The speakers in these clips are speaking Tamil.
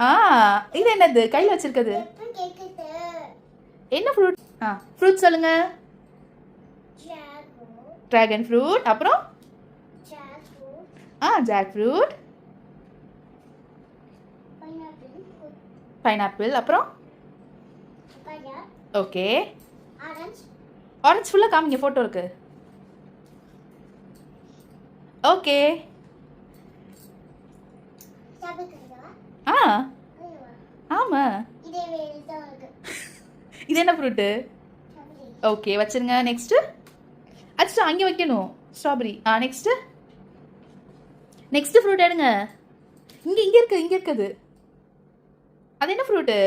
ஆ இது என்னது கையில் வச்சிருக்கிறது? என்ன ஃப்ரூட்? ஃப்ரூட் சொல்லுங்க. Dragon fruit. அப்புறம் ஜாக் ஃப்ரூட். பைனாப்பிள். அப்புறம் ஓகே. ஆரஞ்சு ஃபுல்லாக காமிங்க, ஃபோட்டோ இருக்கு. ஓகே. ஆமா. இது என்ன ஃப்ரூட்டு? ஓகே வச்சிருங்க. நெக்ஸ்ட்டு அச்சா அங்கே வைக்கணும். ஸ்ட்ராபெரி. நெக்ஸ்ட்டு ஃப்ரூட் எடுங்க. இங்கே இருக்குது. அது என்ன ஃப்ரூட்டு?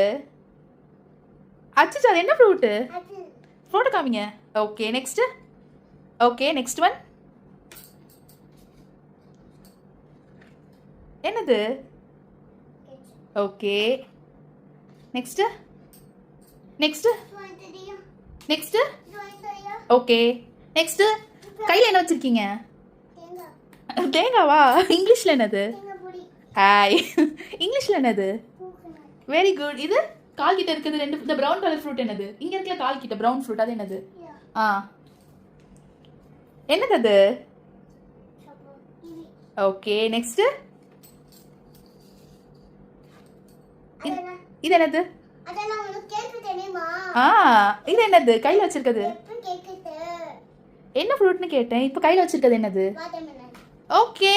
அச்சா அது என்ன ஃப்ரூட்டு? ஃப்ரூட்டு காமிங்க. Okay next. Okay next one என்னது? Okay next. Okay next. கையில் என்ன வச்சுருக்கீங்க? தேங்காவா? இங்கிலீஷில் என்னது? ஹாய். இங்கிலீஷில் என்னது? Very good. இது கால் கிட்ட இருக்குது ரெண்டு. இந்த ப்ரௌன் கலர் ஃப்ரூட் என்னது? இங்கே இருக்கல கால் கிட்ட ப்ரௌன் ஃப்ரூட், அது என்னது? என்னது அது? Okay next. இது என்னது? இது என்னது கையில் வச்சிருக்கிறது? என்ன ஃப்ரூட்னு கேட்டேன். இப்போ கையில் வச்சிருக்கிறது என்னது? ஓகே.